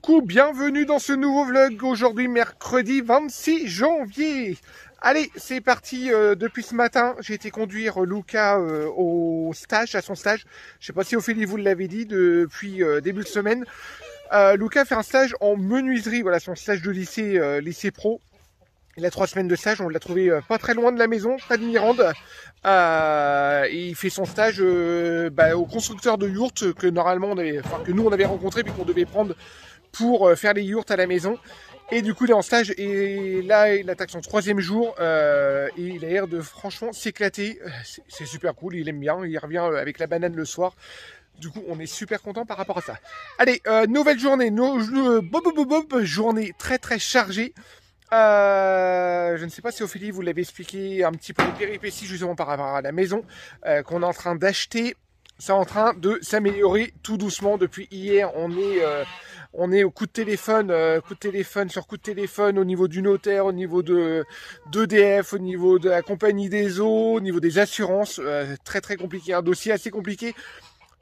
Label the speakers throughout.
Speaker 1: coucou, bienvenue dans ce nouveau vlog, aujourd'hui mercredi 26 janvier. Allez, c'est parti, depuis ce matin, j'ai été conduire Luca au stage, à son stage. Je sais pas si Ophélie vous l'avez dit depuis début de semaine. Luca fait un stage en menuiserie, voilà son stage de lycée, lycée pro. Il a 3 semaines de stage, on l'a trouvé pas très loin de la maison, près de Mirande. Et il fait son stage au constructeur de yourtes que normalement que nous on avait rencontré puis qu'on devait prendre pour faire les yourtes à la maison. Et du coup il est en stage et là il attaque son 3e jour et il a l'air de franchement s'éclater. C'est super cool, il aime bien, il revient avec la banane le soir. Du coup, on est super content par rapport à ça. Allez, nouvelle journée, journée très très chargée. Je ne sais pas si Ophélie vous l'avez expliqué un petit peu les péripéties justement par rapport à la maison qu'on est en train d'acheter. C'est en train de s'améliorer tout doucement depuis hier. On est au coup de téléphone sur coup de téléphone au niveau du notaire, au niveau d'EDF, au niveau de la compagnie des eaux, au niveau des assurances. Très très compliqué, un dossier assez compliqué.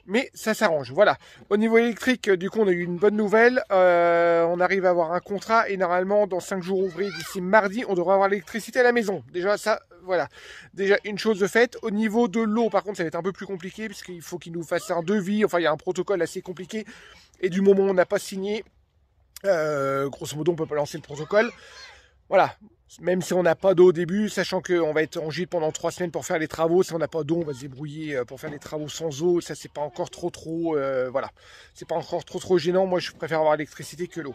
Speaker 1: Mais ça s'arrange, voilà. Au niveau électrique, du coup, on a eu une bonne nouvelle. On arrive à avoir un contrat et normalement, dans 5 jours ouvrés, d'ici mardi, on devrait avoir l'électricité à la maison. Déjà, ça, voilà. Déjà, une chose de faite. Au niveau de l'eau, par contre, ça va être un peu plus compliqué puisqu'il faut qu'il nous fasse un devis. Enfin, il y a un protocole assez compliqué. Et du moment où on n'a pas signé, grosso modo, on peut pas lancer le protocole. Voilà. Même si on n'a pas d'eau au début, sachant qu'on va être en gîte pendant 3 semaines pour faire les travaux. Si on n'a pas d'eau, on va se débrouiller pour faire les travaux sans eau. Ça, c'est pas encore trop, voilà. C'est pas encore trop gênant. Moi, je préfère avoir l'électricité que l'eau.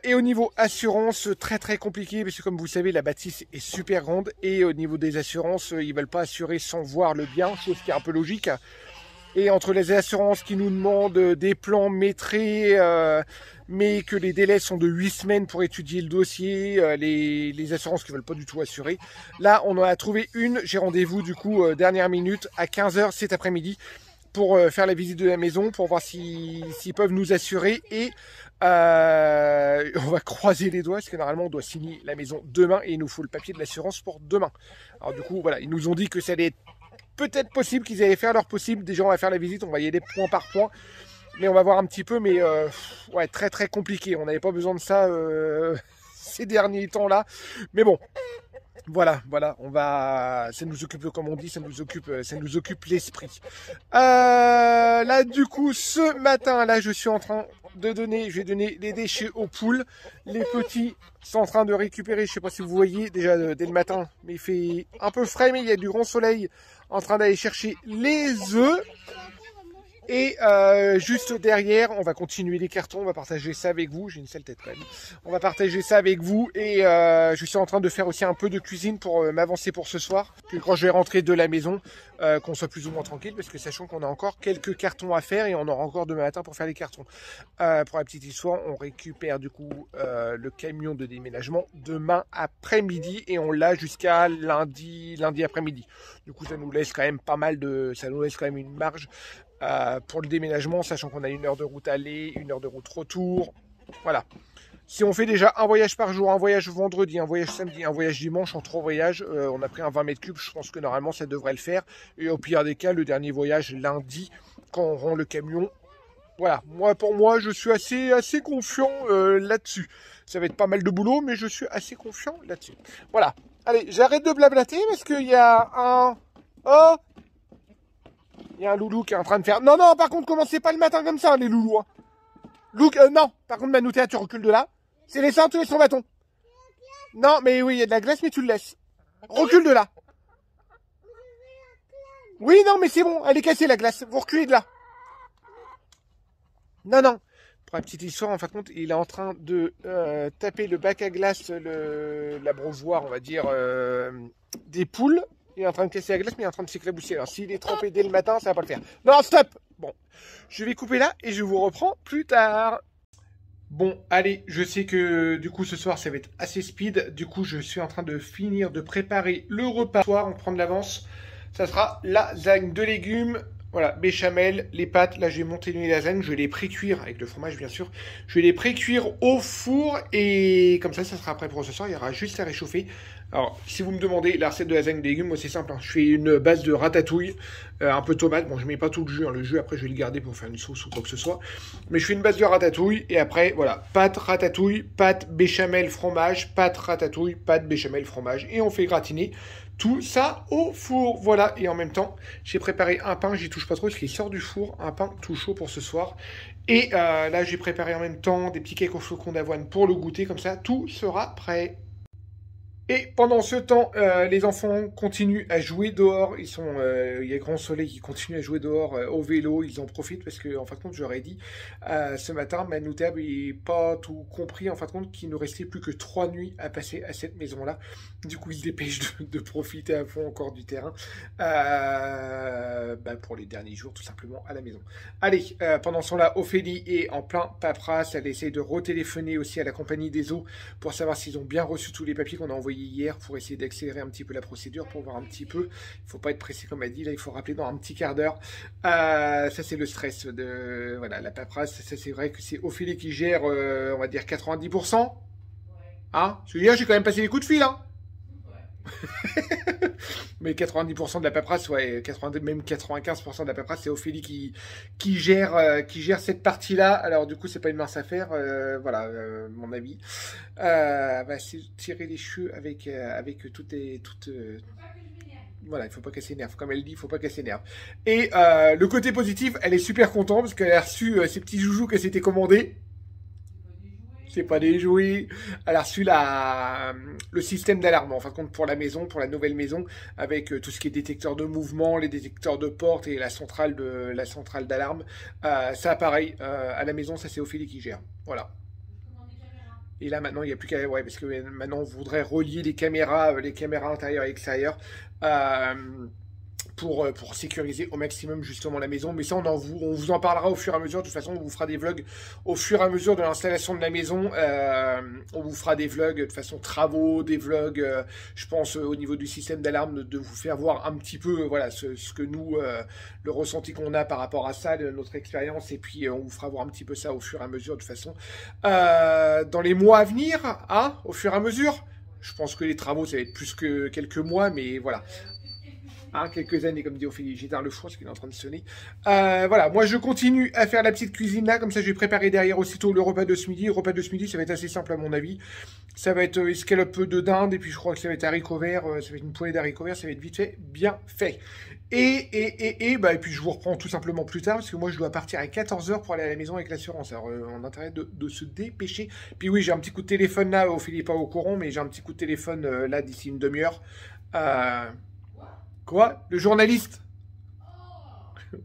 Speaker 1: Et au niveau assurance, très très compliqué, parce que comme vous savez, la bâtisse est super grande. Et au niveau des assurances, ils veulent pas assurer sans voir le bien, chose qui est un peu logique. Et entre les assurances qui nous demandent des plans métrés, mais que les délais sont de 8 semaines pour étudier le dossier, les assurances qui veulent pas du tout assurer. Là, on en a trouvé une. J'ai rendez-vous du coup dernière minute à 15 h cet après-midi pour faire la visite de la maison, pour voir s'ils peuvent nous assurer. Et on va croiser les doigts, parce que normalement on doit signer la maison demain et il nous faut le papier de l'assurance pour demain. Alors du coup, voilà, ils nous ont dit que ça allait être peut-être possible, qu'ils allaient faire leur possible. Déjà, on va faire la visite, on va y aller point par point. Mais on va voir un petit peu, mais ouais, très très compliqué. On n'avait pas besoin de ça ces derniers temps-là. Mais bon, voilà, ça nous occupe, comme on dit, ça nous occupe l'esprit. Là, du coup, ce matin, là, je suis en train de je vais donner les déchets aux poules. Les petits sont en train de récupérer, je sais pas si vous voyez, déjà dès le matin, mais il fait un peu frais, mais il y a du grand soleil, en train d'aller chercher les œufs. Et juste derrière, on va continuer les cartons, on va partager ça avec vous. J'ai une sale tête quand même. On va partager ça avec vous et je suis en train de faire aussi un peu de cuisine pour m'avancer pour ce soir. Puis quand je vais rentrer de la maison, qu'on soit plus ou moins tranquille parce que sachant qu'on a encore quelques cartons à faire et on aura encore demain matin pour faire les cartons. Pour la petite histoire, on récupère du coup le camion de déménagement demain après-midi et on l'a jusqu'à lundi après-midi. Du coup, ça nous laisse quand même ça nous laisse quand même une marge. Pour le déménagement, sachant qu'on a 1 heure de route aller, 1 heure de route retour. Voilà. Si on fait déjà un voyage par jour, un voyage vendredi, un voyage samedi, un voyage dimanche, en 3 voyages, on a pris un 20 mètres cubes, je pense que normalement ça devrait le faire. Et au pire des cas, le dernier voyage lundi, quand on rend le camion. Voilà, pour moi, je suis assez confiant là-dessus. Ça va être pas mal de boulot, mais je suis assez confiant là-dessus. Voilà. Allez, j'arrête de blablater parce qu'il y a un... Oh! Il y a un loulou qui est en train de faire... Non, par contre, commencez pas le matin comme ça, les loulous. Hein. Non, par contre, Manoutéa, tu recules de là. C'est les seins, tu laisses ton bâton. Non, mais oui, il y a de la glace, mais tu le laisses. Recule de là. Oui, non, mais c'est bon, elle est cassée, la glace. Vous reculez de là. Non. Pour la petite histoire, en fin de compte, il est en train de taper le bac à glace, l'abreuvoir, on va dire, des poules. Il est en train de casser la glace, mais il est en train de s'éclabousser. Alors, s'il est trempé dès le matin, ça va pas le faire. Non, stop! Bon, je vais couper là et je vous reprends plus tard. Bon, allez, je sais que du coup, ce soir, ça va être assez speed. Du coup, je suis en train de finir de préparer le repas. Ce soir, on prend de l'avance. Ça sera lasagne de légumes. Voilà, béchamel, les pâtes, là je vais monter les lasagnes, je vais les pré-cuire, avec le fromage bien sûr, je vais les pré-cuire au four, et comme ça sera prêt pour ce soir, il y aura juste à réchauffer. Alors, si vous me demandez la recette de lasagne de légumes, moi c'est simple, hein. Je fais une base de ratatouille, un peu de tomate, bon je mets pas tout le jus, hein. Le jus après je vais le garder pour faire une sauce ou quoi que ce soit, mais je fais une base de ratatouille, et après voilà, pâte, ratatouille, pâte, béchamel, fromage, pâte, ratatouille, pâte, béchamel, fromage, et on fait gratiner tout ça au four, voilà. Et en même temps, j'ai préparé un pain, j'y touche pas trop parce qu'il sort du four, un pain tout chaud pour ce soir. Et là, j'ai préparé en même temps des petits cakes au flocons d'avoine pour le goûter, comme ça, tout sera prêt. Et pendant ce temps, les enfants continuent à jouer dehors. Il y a grand soleil, ils continuent à jouer dehors au vélo. Ils en profitent parce que, en fin de compte, j'aurais dit ce matin, Manu Tab n'avait pas tout compris. En fin de compte, qu'il ne restait plus que 3 nuits à passer à cette maison-là. Du coup, ils se dépêchent de profiter à fond encore du terrain pour les derniers jours, tout simplement, à la maison. Allez, pendant ce temps-là, Ophélie est en plein paperasse. Elle essaie de retéléphoner aussi à la compagnie des eaux pour savoir s'ils ont bien reçu tous les papiers qu'on a envoyés hier pour essayer d'accélérer un petit peu la procédure, pour voir un petit peu. Il ne faut pas être pressé comme elle dit, là il faut rappeler dans un petit quart d'heure. Ça c'est le stress de voilà, la paperasse. Ça c'est vrai que c'est Ophélie qui gère, on va dire 90%. Hein? Parce que hier j'ai quand même passé les coups de fil, hein. Mais 90% de la paperasse, ouais, 80, même 95% de la paperasse, c'est Ophélie qui gère cette partie-là. Alors du coup, c'est pas une mince affaire, voilà, mon avis. C'est tirer les cheveux avec toutes. Voilà, il faut pas qu'elle s'énerve. Comme elle dit, il faut pas qu'elle s'énerve. Et le côté positif, elle est super contente parce qu'elle a reçu ses petits joujoux qu'elle s'était commandés. C'est pas des jouets. Elle a reçu le système d'alarme, en fin de compte, pour la maison, pour la nouvelle maison, avec tout ce qui est détecteur de mouvement, les détecteurs de porte et la centrale d'alarme. Ça, pareil, à la maison, ça c'est Ophélie qui gère. Voilà. Et là, maintenant, il n'y a plus qu'à... Ouais, parce que maintenant, on voudrait relier les caméras intérieures et extérieures. Pour sécuriser au maximum justement la maison. Mais ça, on vous en parlera au fur et à mesure. De toute façon, on vous fera des vlogs au fur et à mesure de l'installation de la maison. On vous fera des vlogs de façon travaux, des vlogs, je pense, au niveau du système d'alarme, de vous faire voir un petit peu voilà, ce que nous, le ressenti qu'on a par rapport à ça, notre expérience. Et puis, on vous fera voir un petit peu ça au fur et à mesure, de toute façon. Dans les mois à venir, hein, au fur et à mesure, je pense que les travaux, ça va être plus que quelques mois, mais voilà. Hein, quelques années, comme dit Ophélie, j'éteins le four parce qu'il est en train de sonner. Voilà, moi je continue à faire la petite cuisine là, comme ça je vais préparer derrière aussitôt le repas de ce midi. Le repas de ce midi, ça va être assez simple à mon avis. Ça va être escalope de dinde, et puis je crois que ça va être haricots verts, ça va être une poêlée d'haricots verts, ça va être vite fait, bien fait. Et puis je vous reprends tout simplement plus tard, parce que moi je dois partir à 14 h pour aller à la maison avec l'assurance. Alors on a intérêt de se dépêcher. Puis oui, j'ai un petit coup de téléphone là, Ophélie n'est pas au courant, mais j'ai un petit coup de téléphone là d'ici une demi-heure. Quoi? Le journaliste?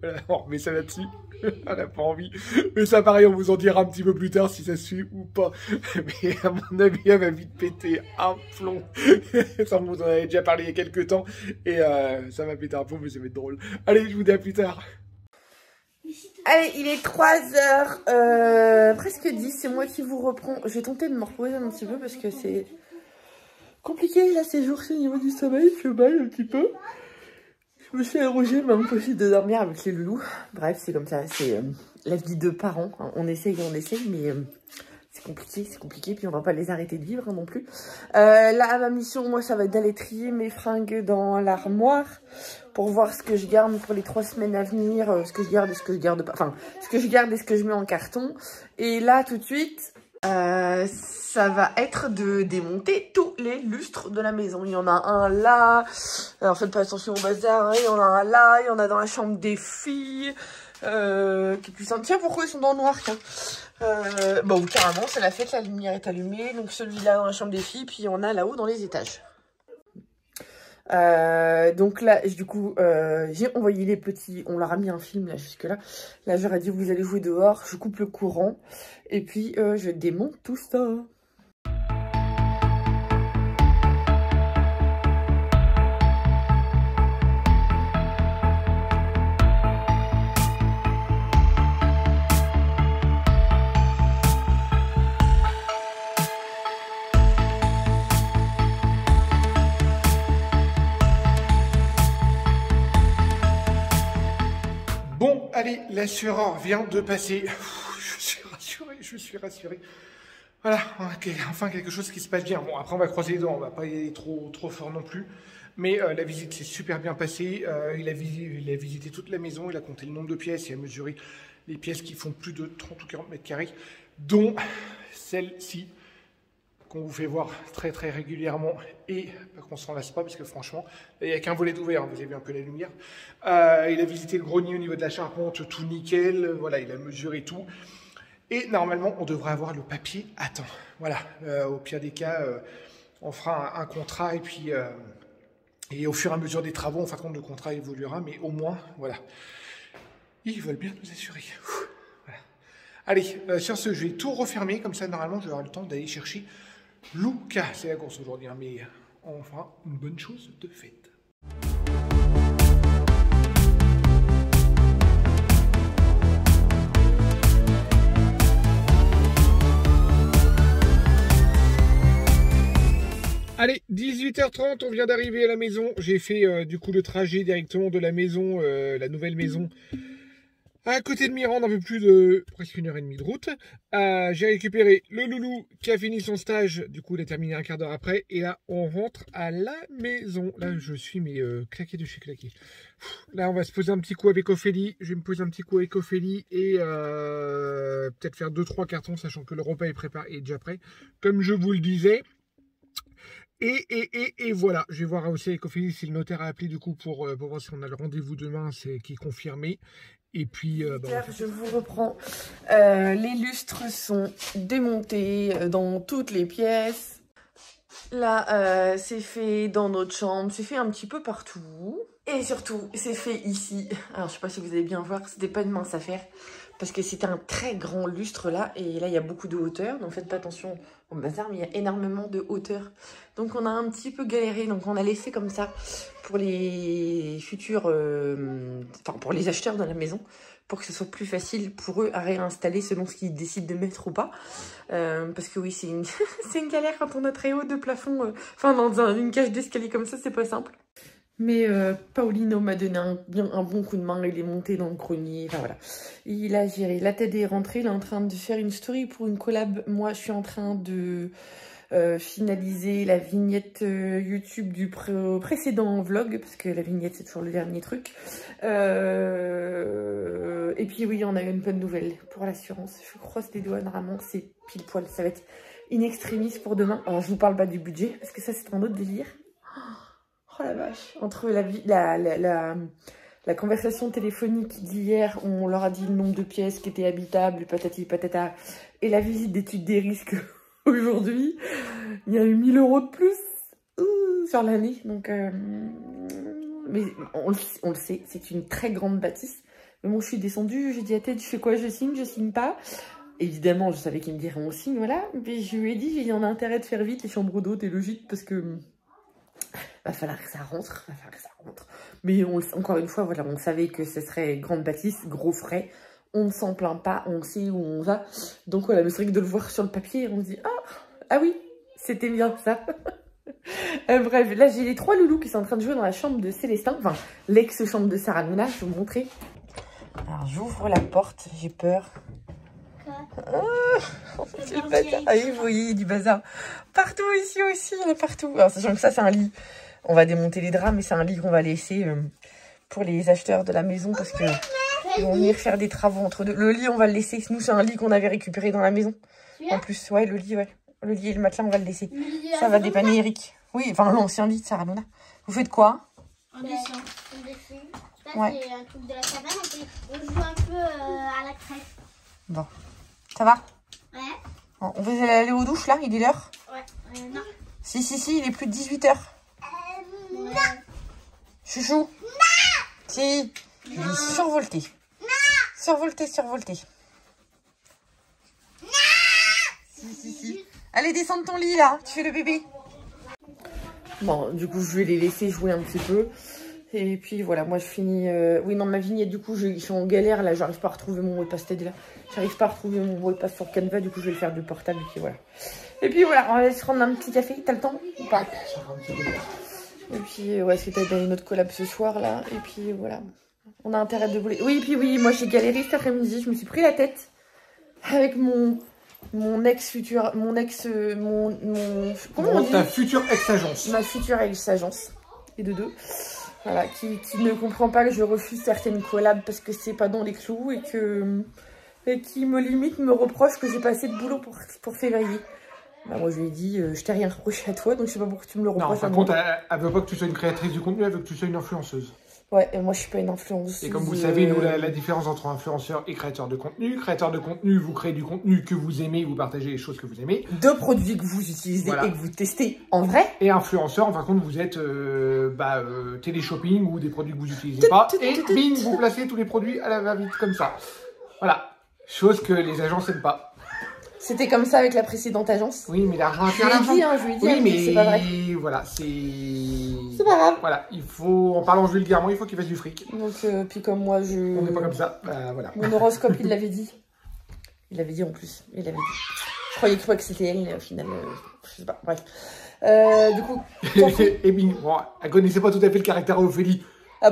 Speaker 1: Voilà, on remet ça là-dessus. Elle n'a pas envie. Mais ça, pareil, on vous en dira un petit peu plus tard si ça suit ou pas. Mais à mon avis, elle va vite péter un plomb. Ça, on vous en avait déjà parlé il y a quelques temps. Et ça va péter un plomb, mais ça va être drôle. Allez, je vous dis à plus tard.
Speaker 2: Allez, il est 3h, presque 10. C'est moi qui vous reprends. Je vais tenter de me reposer un petit peu parce que c'est compliqué là ces jours-ci au niveau du sommeil. Je me mal un petit peu. Je me suis arrogée, mais impossible de dormir avec les loulous. Bref, c'est comme ça, c'est la vie de parents. On essaye, mais c'est compliqué, puis on va pas les arrêter de vivre non plus. Là, ma mission, moi, ça va être d'aller trier mes fringues dans l'armoire pour voir ce que je garde pour les 3 semaines à venir, ce que je garde et ce que je garde pas. Enfin, ce que je garde et ce que je mets en carton. Et là, tout de suite, ça va être de démonter tous les lustres de la maison. Il y en a un là. Alors faites pas attention au bazar. Hein. Il y en a un là. Il y en a dans la chambre des filles. Qui puissent... Tiens, pourquoi ils sont dans le noir? Tiens. Bon, carrément, c'est la fête. La lumière est allumée. Donc celui-là dans la chambre des filles. Puis il y en a là-haut dans les étages. Donc là, du coup, j'ai envoyé les petits, on leur a mis un film là jusque là. Là, j'aurais dit vous allez jouer dehors, je coupe le courant et puis je démonte tout ça.
Speaker 1: Allez, l'assureur vient de passer. Je suis rassuré. Voilà, enfin quelque chose qui se passe bien. Bon, après on va croiser les doigts, on va pas y aller trop fort non plus. Mais la visite s'est super bien passée. Il a visité toute la maison, il a compté le nombre de pièces, il a mesuré les pièces qui font plus de 30 ou 40 mètres carrés, dont celle-ci, qu'on vous fait voir très régulièrement et qu'on ne s'en lasse pas parce que franchement, il n'y a qu'un volet d'ouvert, vous avez vu un peu la lumière. Il a visité le grenier au niveau de la charpente, tout nickel, voilà, il a mesuré tout. Et normalement, on devrait avoir le papier à temps. Voilà, au pire des cas, on fera un contrat et puis et au fur et à mesure des travaux, en fin de compte, le contrat évoluera, mais au moins, voilà, ils veulent bien nous assurer. Voilà. Allez, sur ce, je vais tout refermer, comme ça, normalement, j'aurai le temps d'aller chercher Luca. C'est la course aujourd'hui, hein, mais enfin, une bonne chose de faite. Allez, 18h30, on vient d'arriver à la maison. J'ai fait du coup le trajet directement de la maison, la nouvelle maison, à côté de Mirande, un peu plus de presque 1h30 de route. J'ai récupéré le loulou qui a fini son stage. Du coup, il a terminé un quart d'heure après. Et là, on rentre à la maison. Là, je suis claqué de chez claqué. Là, on va se poser un petit coup avec Ophélie. Je vais me poser un petit coup avec Ophélie et peut-être faire 2-3 cartons, sachant que le repas est préparé, est déjà prêt. Comme je vous le disais. Et voilà, je vais voir aussi avec Ophélie si le notaire a appelé du coup pour voir si on a le rendez-vous demain, c'est qui est confirmé. Et puis,
Speaker 2: je vous reprends. Les lustres sont démontés dans toutes les pièces. Là, c'est fait dans notre chambre, c'est fait un petit peu partout. Et surtout, c'est fait ici. Alors, je sais pas si vous allez bien voir, c'était pas une mince affaire. Parce que c'était un très grand lustre là. Et là, il y a beaucoup de hauteur. Donc, faites pas attention au bazar, mais il y a énormément de hauteur. Donc, on a un petit peu galéré. Donc, on a laissé comme ça pour les futurs... enfin, pour les acheteurs de la maison. Pour que ce soit plus facile pour eux à réinstaller selon ce qu'ils décident de mettre ou pas. Parce que oui, c'est une... c'est une galère quand on a très haut de plafond. Enfin, dans une cage d'escalier comme ça, c'est pas simple. Mais Paulino m'a donné un bon coup de main, il est monté dans le grenier, enfin voilà. Il a géré, la tête est rentrée, il est en train de faire une story pour une collab. Moi, je suis en train de finaliser la vignette YouTube du précédent vlog, parce que la vignette, c'est toujours le dernier truc. Et puis oui, on a eu une bonne nouvelle pour l'assurance. Je croise les doigts, normalement, c'est pile poil, ça va être in extremis pour demain. Alors, je vous parle pas du budget, parce que ça, c'est un autre délire. Oh la vache. Entre la conversation téléphonique d'hier, on leur a dit le nombre de pièces qui étaient habitables, patati patata, et la visite d'étude des risques aujourd'hui, il y a eu 1000 € de plus sur l'année. Donc, mais on le sait, c'est une très grande bâtisse. Mais bon, je suis descendue, j'ai dit à Ted, je fais quoi, je signe pas. Évidemment, je savais qu'ils me diraient on signe, voilà. Mais je lui ai dit, il y en a intérêt de faire vite, les chambres d'hôtes, et logique, parce que... va falloir que ça rentre, Mais encore une fois, voilà, on savait que ce serait grande bâtisse, gros frais. On ne s'en plaint pas, on sait où on va. Donc voilà, c'est vrai que de le voir sur le papier, on se dit ah oui, c'était bien ça. Bref, là j'ai les 3 loulous qui sont en train de jouer dans la chambre de Célestin, enfin l'ex-chambre de Sarah Luna, je vais vous montrer. Alors j'ouvre la porte, j'ai peur. C'est le bazar. Ah oui, vous voyez, du bazar. Partout ici aussi, il y en a partout. Alors, sachant que ça, c'est un lit. On va démonter les draps, mais c'est un lit qu'on va laisser pour les acheteurs de la maison parce que ils vont venir faire des travaux entre deux. Le lit, on va le laisser. Nous, c'est un lit qu'on avait récupéré dans la maison. En plus, ouais, le lit, ouais. Le lit et le matelas, on va le laisser. Ça va dépanner Eric. Oui, enfin, l'ancien lit de Sarah Luna. Vous faites quoi?
Speaker 3: On descend. On dessine. Ça,
Speaker 2: ouais.
Speaker 3: C'est un truc de la cabane. On joue un peu à la crèche.
Speaker 2: Bon. Ça va?
Speaker 3: Ouais.
Speaker 2: Bon, on va aller aux douches, là? Il est l'heure?
Speaker 3: Ouais. Non.
Speaker 2: Si, il est plus de 18 h.
Speaker 3: Non.
Speaker 2: Chouchou? Non. Si. Il est survolté. Non. Survolté. Non. Si. Allez, descends de ton lit, là. Tu fais le bébé. Bon, du coup, je vais les laisser jouer un petit peu. Et puis, voilà, moi, je finis... Oui, non, ma vignette, du coup, je suis en galère, là. J'arrive pas à retrouver mon mot de passe TED, là. J'arrive pas à retrouver mon mot de passe sur Canva. Du coup, je vais le faire du portable. Et puis, voilà. On va se prendre un petit café. T'as le temps ou pas? Et puis, ouais, c'est peut-être une autre collab ce soir, là. Et puis, voilà. On a intérêt de bouler. Oui, puis oui, moi j'ai galéré cet après-midi. Je me suis pris la tête avec mon ex-futur... Comment on dit?
Speaker 1: Ta future ex-agence.
Speaker 2: Ma future ex-agence. Et de deux. Voilà, qui ne comprend pas que je refuse certaines collabs parce que c'est pas dans les clous et qui me limite, me reproche que j'ai pas assez de boulot pour février. Bah moi je lui ai dit, je t'ai rien reproché à toi, donc je sais pas pourquoi tu me le reproches.
Speaker 1: Non, par contre, elle veut pas que tu sois une créatrice du contenu, elle veut que tu sois une influenceuse.
Speaker 2: Ouais, et moi je suis pas une influenceuse.
Speaker 1: Et comme vous savez, nous, la différence entre influenceur et créateur de contenu. Créateur de contenu, vous créez du contenu que vous aimez, vous partagez les choses que vous aimez.
Speaker 2: De produits que vous utilisez et que vous testez en vrai.
Speaker 1: Et influenceur, en fin de compte, vous êtes télé-shopping ou des produits que vous n'utilisez pas. Et bing, vous placez tous les produits à la va-vite comme ça. Voilà. Chose que les agences n'aiment pas.
Speaker 2: C'était comme ça avec la précédente agence.
Speaker 1: Oui, mais l'argent
Speaker 2: Je lui ai dit, je lui ai dit,
Speaker 1: oui, mais
Speaker 2: c'est pas vrai.
Speaker 1: Voilà, c'est
Speaker 2: pas grave.
Speaker 1: Voilà, il faut, en parlant vulgairement, il faut qu'il fasse du fric.
Speaker 2: Donc, puis comme moi,
Speaker 1: on n'est pas comme ça, voilà.
Speaker 2: Mon horoscope, il l'avait dit. Il l'avait dit en plus, il l'avait dit. Je croyais que c'était elle, mais au final, je sais pas, bref. Du coup...
Speaker 1: Et bing, bon, elle connaissait pas tout à fait le caractère d'Ophélie.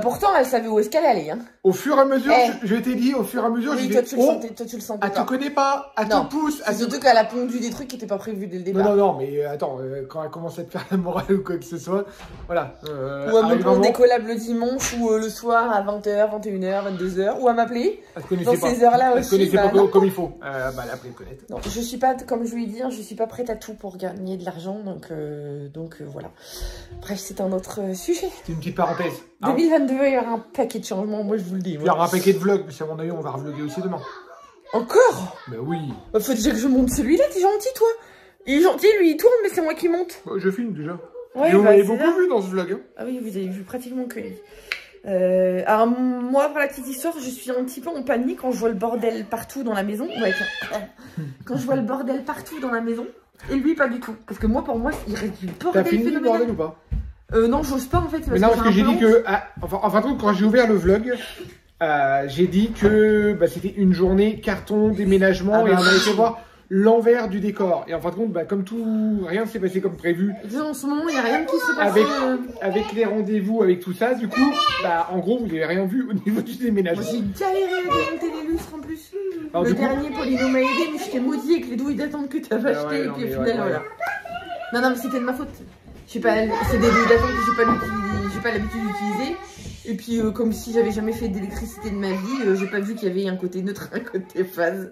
Speaker 2: Pourtant, elle savait où est-ce qu'elle allait. Hein.
Speaker 1: Au fur et à mesure, je t'ai dit, au fur et à mesure,
Speaker 2: oui,
Speaker 1: j'ai
Speaker 2: toi,
Speaker 1: dit,
Speaker 2: tu le sentais
Speaker 1: elle te connaît pas, elle te pousse.
Speaker 2: Surtout qu'elle a pondu des trucs qui n'étaient pas prévus dès le départ.
Speaker 1: Non, mais attends, quand elle commence à te faire la morale ou quoi que ce soit, voilà.
Speaker 2: Ou à me prendre des collabs le dimanche ou le soir à 20h, 21h, 22h, ou à m'appeler dans ces heures-là aussi.
Speaker 1: Elle connaissait pas comme il faut. Elle a appris à connaître.
Speaker 2: Non, je suis pas, comme je lui ai dit, je suis pas prête à tout pour gagner de l'argent, donc voilà. Bref, c'est un autre sujet.
Speaker 1: C'est une petite parenthèse.
Speaker 2: 2022, il y aura un paquet de changements, moi je vous le dis.
Speaker 1: Il y aura un paquet de vlogs, mais à mon avis, on va revlogger aussi demain.
Speaker 2: Encore?
Speaker 1: Bah oui.
Speaker 2: Faut déjà que je monte celui-là, t'es gentil toi. Il est gentil, lui il tourne, mais c'est moi qui monte.
Speaker 1: Bah, je filme déjà.
Speaker 2: Ouais,
Speaker 1: et vous m'avez beaucoup vu dans ce vlog. Hein.
Speaker 2: Ah oui, vous avez vu pratiquement que lui. Alors moi, pour la petite histoire, je suis un petit peu en panique quand je vois le bordel partout dans la maison. Ouais, quand je vois le bordel partout dans la maison. Et lui, pas du tout. Parce que moi, pour moi, il reste du bordel.
Speaker 1: T'as fini le bordel ou pas?
Speaker 2: Non, j'ose pas en fait.
Speaker 1: Mais non, parce que j'ai dit que, en fin de compte, quand j'ai ouvert le vlog, j'ai dit que c'était une journée carton, déménagement, et on a été voir l'envers du décor. Et en fin de compte, comme tout, rien ne s'est passé comme prévu.
Speaker 2: En ce moment, il n'y a rien qui s'est passé.
Speaker 1: Avec les rendez-vous, avec tout ça, du coup, en gros, vous n'avez rien vu au niveau du déménagement.
Speaker 2: Moi, j'ai galéré à démonter les lustres en plus. Alors, le dernier, Pauline m'a aidé, mais je t'ai maudit avec les douilles d'attente que tu avais achetées, et puis au final, voilà. Non, mais c'était de ma faute. C'est des douilles d'attente que j'ai pas l'habitude d'utiliser. Et puis comme si j'avais jamais fait d'électricité de ma vie, j'ai pas vu qu'il y avait un côté neutre, un côté phase.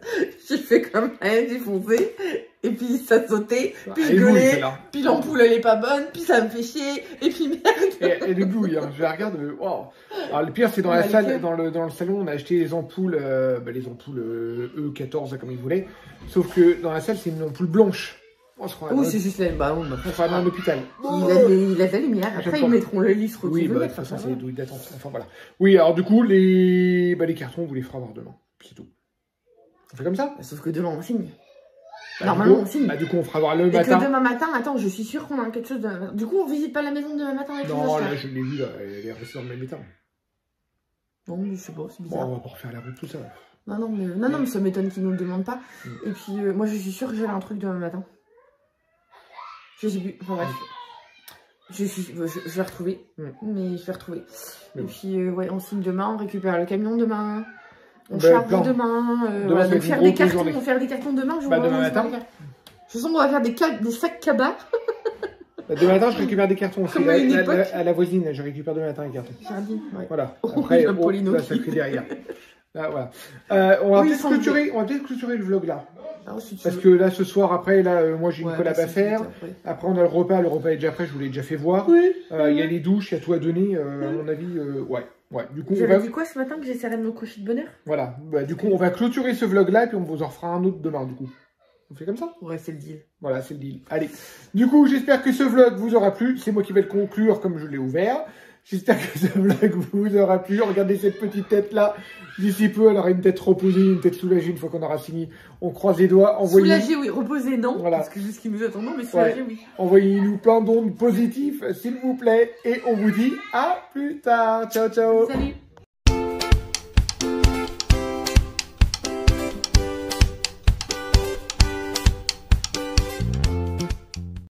Speaker 2: J'ai fait comme rien, j'ai foncé. Et puis ça sautait, puis je gueulais, puis l'ampoule elle est pas bonne, puis ça me fait chier, et puis merde.
Speaker 1: Et les bouilles, hein. Je la regarde, wow. Alors le pire c'est dans la salle, dans le salon, on a acheté les ampoules, E14 comme ils voulaient. Sauf que dans la salle c'est une ampoule blanche.
Speaker 2: Oui, c'est juste la ballon.
Speaker 1: Enfin, dans l'hôpital.
Speaker 2: Il a de la lumière. Après, ils mettront le livre.
Speaker 1: Oui, de toute façon, c'est des douilles d'attente. Enfin, voilà. Oui, alors du coup, les cartons, on vous les fera voir demain. C'est tout. On fait comme ça?
Speaker 2: Sauf que demain, on signe. Normalement, on signe.
Speaker 1: Du coup, on fera voir le matin.
Speaker 2: Et que demain matin, attends, je suis sûre qu'on a quelque chose de... Du coup, on visite pas la maison demain matin avec les
Speaker 1: Non, là, je l'ai vu, là. Elle est restée dans le même état.
Speaker 2: Non, mais je sais pas, c'est bizarre.
Speaker 1: Bon, on va pas refaire la route, tout ça.
Speaker 2: Non, mais ça m'étonne qu'ils nous le demandent pas. Et puis, moi, je suis sûre que j'ai un truc demain matin. Je sais plus, enfin bref. Je vais retrouver, mais je vais retrouver. Et puis, ouais, on signe demain, on récupère le camion demain, on charge demain. Voilà, donc faire des cartons demain, je vois
Speaker 1: demain matin.
Speaker 2: De toute façon, on va faire des sacs cabas.
Speaker 1: Demain matin, je récupère des cartons aussi. À la voisine, je récupère demain matin les cartons.
Speaker 2: Jardine, ouais.
Speaker 1: Voilà. Après, ça crée derrière. Là, voilà. On va peut-être clôturer le vlog là. Parce que là, ce soir, après, là, moi j'ai une collab à faire. Après, on a le repas est déjà prêt, je vous l'ai déjà fait voir. Il y a les douches, il y a tout à donner. À mon avis, ouais. Du coup,
Speaker 2: j'avais dit quoi ce matin que j'essaierais de me coucher de bonne heure?
Speaker 1: Voilà. Du coup, on va clôturer ce vlog là et puis on vous en fera un autre demain, du coup. On fait comme ça?
Speaker 2: Ouais, c'est le deal.
Speaker 1: Voilà, c'est le deal. Allez. Du coup, j'espère que ce vlog vous aura plu. C'est moi qui vais le conclure comme je l'ai ouvert. J'espère que ce vlog vous aura plu. Regardez cette petite tête là. D'ici peu, elle aura une tête reposée, une tête soulagée une fois qu'on aura fini. On croise les doigts.
Speaker 2: Soulagée, oui. Reposée, non. Voilà. Parce que c'est ce qui nous attendons, mais soulagée, oui.
Speaker 1: Envoyez-nous plein d'ondes positives, s'il vous plaît. Et on vous dit à plus tard. Ciao, ciao.
Speaker 2: Salut.